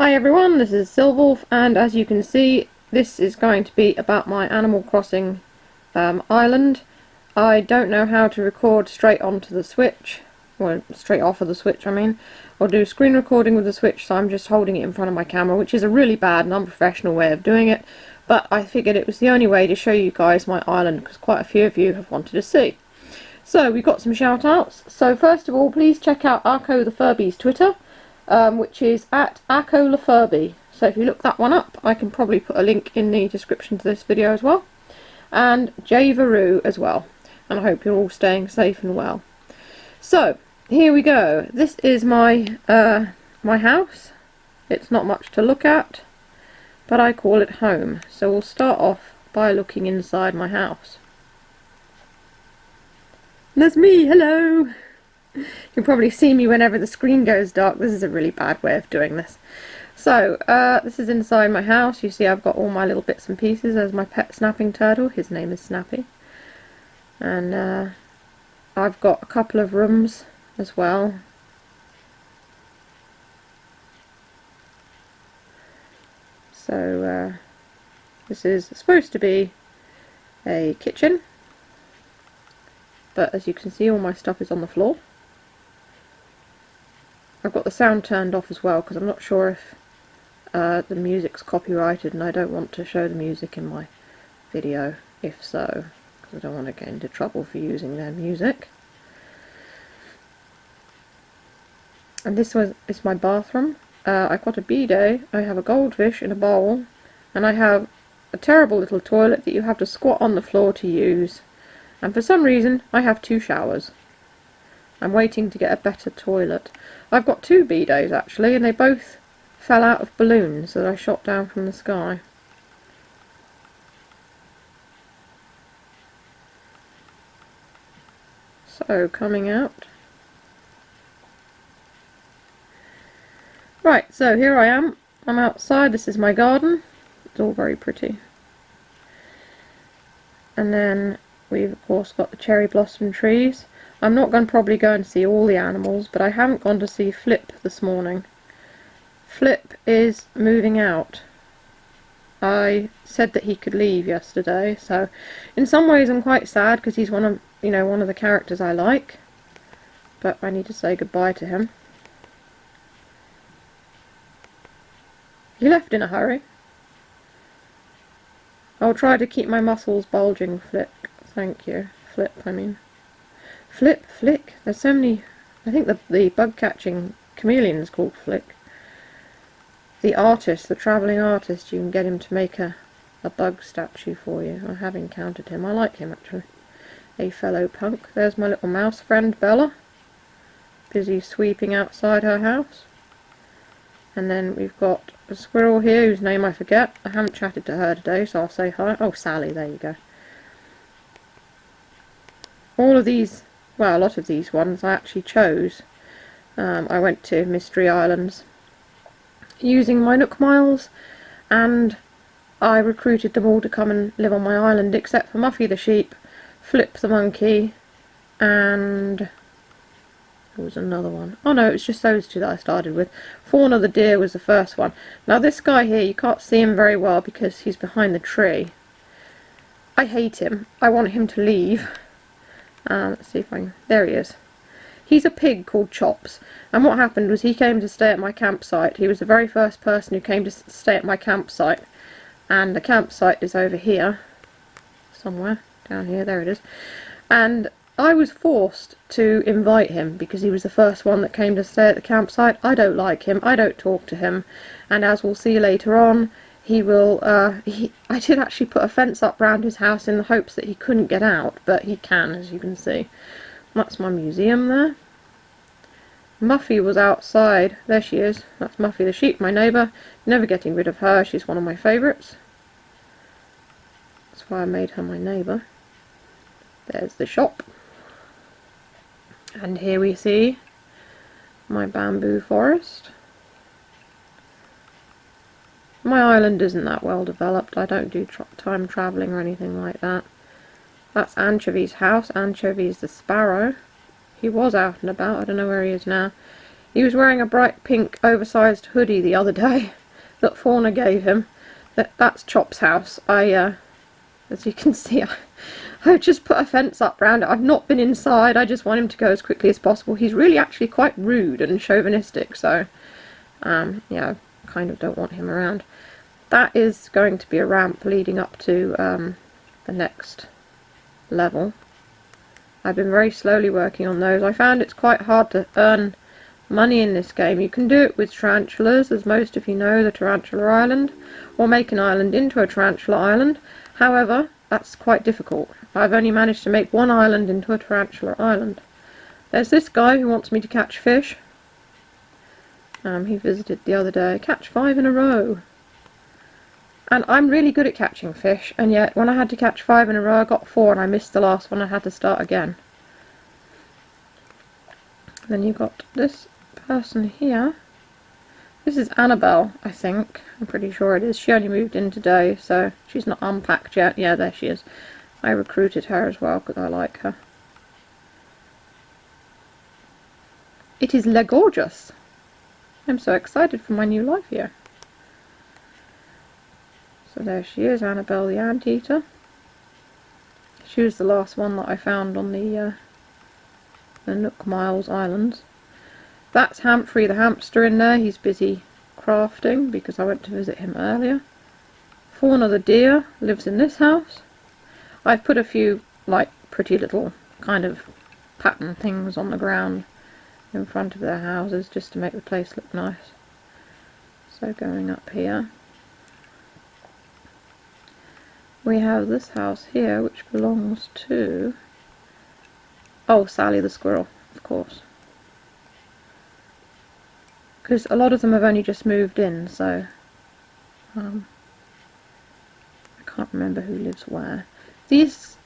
Hi everyone, this is Silverwolf, and as you can see, this is going to be about my Animal Crossing island. I don't know how to record straight onto the Switch, well, straight off of the Switch I mean, or do screen recording with the Switch, so I'm just holding it in front of my camera, which is a really bad and unprofessional way of doing it, but I figured it was the only way to show you guys my island, because quite a few of you have wanted to see. So, we've got some shout outs. So first of all, please check out Arco the Furby's Twitter, which is at acnh. So if you look that one up, I can probably put a link in the description to this video as well. And Javaru as well. And I hope you're all staying safe and well. So, here we go. This is my my house. It's not much to look at, but I call it home. So we'll start off by looking inside my house. And that's me, hello! You can probably see me whenever the screen goes dark. This is a really bad way of doing this. So, this is inside my house. You see I've got all my little bits and pieces. There's my pet snapping turtle. His name is Snappy. And I've got a couple of rooms as well. So, this is supposed to be a kitchen. But as you can see, all my stuff is on the floor. I've got the sound turned off as well because I'm not sure if the music's copyrighted, and I don't want to show the music in my video, if so, because I don't want to get into trouble for using their music. And this is my bathroom. I've got a bidet, I have a goldfish in a bowl, and I have a terrible little toilet that you have to squat on the floor to use. And for some reason, I have 2 showers. I'm waiting to get a better toilet. I've got 2 bidets actually, and they both fell out of balloons that I shot down from the sky. So, coming out. Right, so here I am. I'm outside. This is my garden. It's all very pretty. And then we've of course got the cherry blossom trees. I'm not going to probably go and see all the animals, but I haven't gone to see Flip this morning. Flip is moving out. I said that he could leave yesterday, so in some ways I'm quite sad because he's one of the characters I like, but I need to say goodbye to him. He left in a hurry. I'll try to keep my muscles bulging, Flip. Thank you. Flip, I mean. Flip, Flick. There's so many. I think the bug catching chameleon is called Flick. The artist, the travelling artist, you can get him to make a bug statue for you. I have encountered him. I like him actually. A fellow punk. There's my little mouse friend Bella. Busy sweeping outside her house. And then we've got a squirrel here whose name I forget. I haven't chatted to her today, so I'll say hi. Oh, Sally, there you go. All of these, well, a lot of these ones I actually chose. I went to Mystery Islands using my Nook Miles, and I recruited them all to come and live on my island, except for Muffy the sheep, Flip the monkey, and there was another one. Oh no, it was just those 2 that I started with. Fauna the deer was the first one. Now this guy here, you can't see him very well because he's behind the tree. I hate him. I want him to leave. Let's see if I can. There he is. He's a pig called Chops, and what happened was he came to stay at my campsite. He was the very first person who came to stay at my campsite, and the campsite is over here somewhere, down here, there it is, and I was forced to invite him because he was the first one that came to stay at the campsite. I don't like him, I don't talk to him, and as we'll see later on, he will, I did actually put a fence up round his house in the hopes that he couldn't get out, but he can, as you can see. That's my museum there. Muffy was outside. There she is. That's Muffy the sheep, my neighbour. Never getting rid of her. She's one of my favourites. That's why I made her my neighbour. There's the shop. And here we see my bamboo forest. My island isn't that well developed. I don't do time travelling or anything like that. That's Anchovy's house. Anchovy is the sparrow. He was out and about. I don't know where he is now. He was wearing a bright pink oversized hoodie the other day that Fauna gave him. That's Chop's house. As you can see, I just put a fence up round it. I've not been inside. I just want him to go as quickly as possible. He's really actually quite rude and chauvinistic, so yeah, I kind of don't want him around. That is going to be a ramp leading up to the next level. I've been very slowly working on those. I found it's quite hard to earn money in this game. You can do it with tarantulas, as most of you know, the Tarantula Island, or make an island into a tarantula island. However, that's quite difficult. I've only managed to make one island into a tarantula island. There's this guy who wants me to catch fish. He visited the other day. Catch 5 in a row. And I'm really good at catching fish, and yet when I had to catch 5 in a row I got 4 and I missed the last one. I had to start again. Then you've got this person here. This is Annabelle, I think. I'm pretty sure it is. She only moved in today, so she's not unpacked yet. Yeah, there she is. I recruited her as well because I like her. It is Le Gorgeous. I'm so excited for my new life here. So there she is, Annabelle the Anteater. She was the last one that I found on the Nook Miles Islands. That's Humphrey the hamster in there. He's busy crafting because I went to visit him earlier. Fauna the deer lives in this house. I've put a few like pretty little kind of pattern things on the ground in front of their houses just to make the place look nice. So going up here, we have this house here which belongs to, oh, Sally the squirrel, of course. Because a lot of them have only just moved in, so I can't remember who lives where. These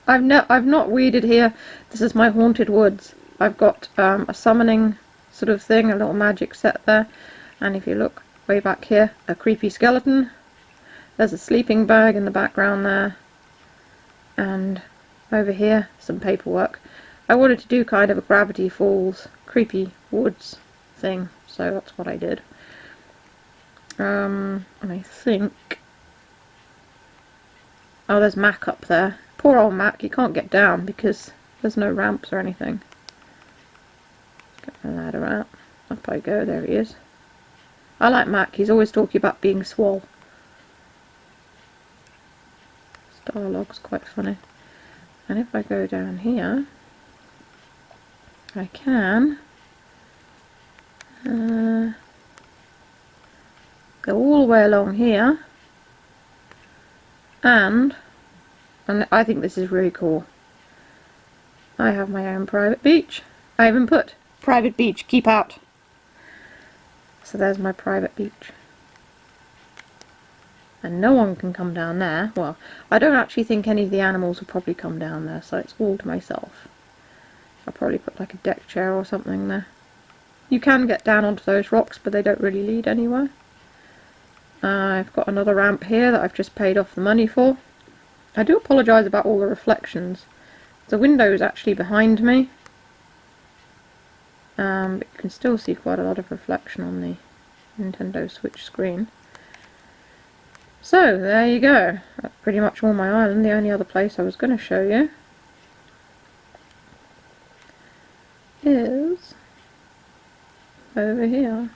I've not weeded here. This is my haunted woods. I've got a summoning sort of thing, a little magic set there, and if you look way back here, a creepy skeleton. There's a sleeping bag in the background there, and over here some paperwork. I wanted to do kind of a Gravity Falls creepy woods thing, so that's what I did. And I think, oh, there's Mac up there. Poor old Mac, he can't get down because there's no ramps or anything. Get the ladder out. Up I go, there he is. I like Mac, he's always talking about being swole. His dialogue's quite funny. And if I go down here, I can go all the way along here, and I think this is really cool. I have my own private beach. I even put private beach, keep out. So there's my private beach. And no one can come down there. Well, I don't actually think any of the animals will probably come down there, so it's all to myself. I'll probably put like a deck chair or something there. You can get down onto those rocks, but they don't really lead anywhere. I've got another ramp here that I've just paid off the money for. I do apologise about all the reflections. The window is actually behind me, but you can still see quite a lot of reflection on the Nintendo Switch screen. So there you go. That's pretty much all my island. The only other place I was going to show you is over here.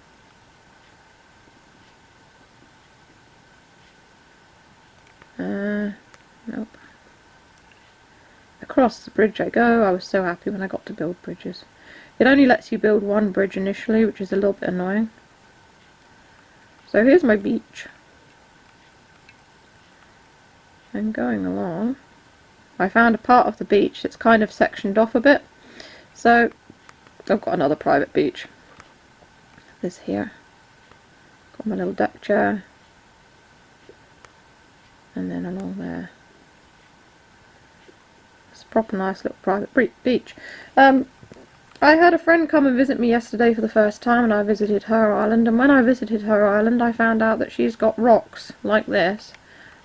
Nope. Across the bridge I go. I was so happy when I got to build bridges. It only lets you build one bridge initially, which is a little bit annoying. So here's my beach. And going along, I found a part of the beach that's kind of sectioned off a bit. So I've got another private beach. This here. Got my little deck chair. And then along there. It's a proper nice little private beach. I had a friend come and visit me yesterday for the first time, and I visited her island, and when I visited her island I found out that she's got rocks like this.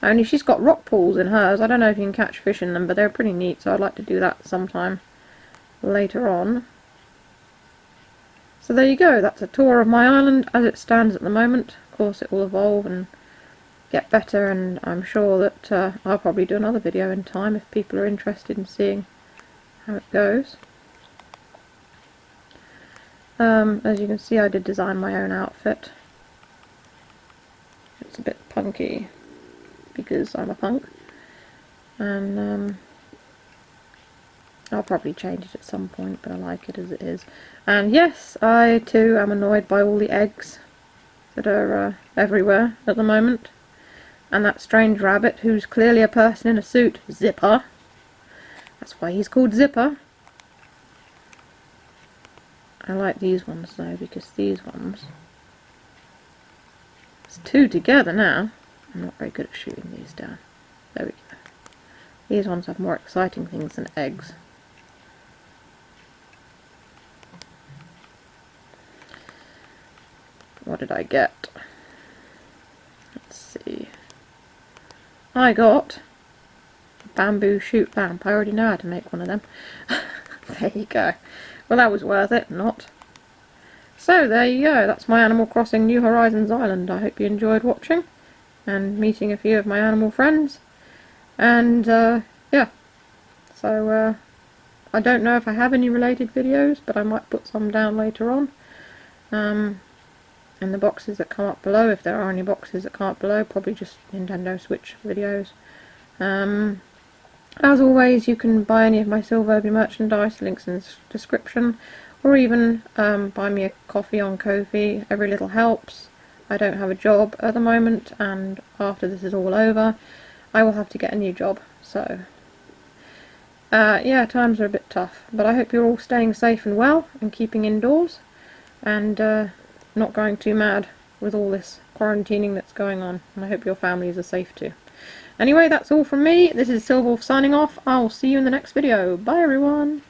Only she's got rock pools in hers. I don't know if you can catch fish in them, but they're pretty neat, so I'd like to do that sometime later on. So there you go, that's a tour of my island as it stands at the moment. Of course it will evolve and get better, and I'm sure that I'll probably do another video in time if people are interested in seeing how it goes. As you can see, I did design my own outfit. It's a bit punky because I'm a punk, and I'll probably change it at some point, but I like it as it is. And yes, I too am annoyed by all the eggs that are everywhere at the moment. And that strange rabbit, who's clearly a person in a suit, Zipper. That's why he's called Zipper. I like these ones though, because these ones... It's two together now. I'm not very good at shooting these down. There we go. These ones have more exciting things than eggs. What did I get? Let's see. I got a bamboo shoot lamp. I already know how to make one of them. There you go. Well, that was worth it, not. So there you go. That's my Animal Crossing New Horizons island. I hope you enjoyed watching and meeting a few of my animal friends. And yeah. So I don't know if I have any related videos, but I might put some down later on. In the boxes that come up below, if there are any boxes that come up below, probably just Nintendo Switch videos. As always, you can buy any of my Silverby merchandise, links in the description, or even buy me a coffee on Ko-fi. Every little helps. I don't have a job at the moment, and after this is all over, I will have to get a new job. So, yeah, times are a bit tough, but I hope you're all staying safe and well, and keeping indoors, and not going too mad with all this quarantining that's going on, and I hope your families are safe too. Anyway, that's all from me. This is Silverwolf signing off. I'll see you in the next video. Bye everyone!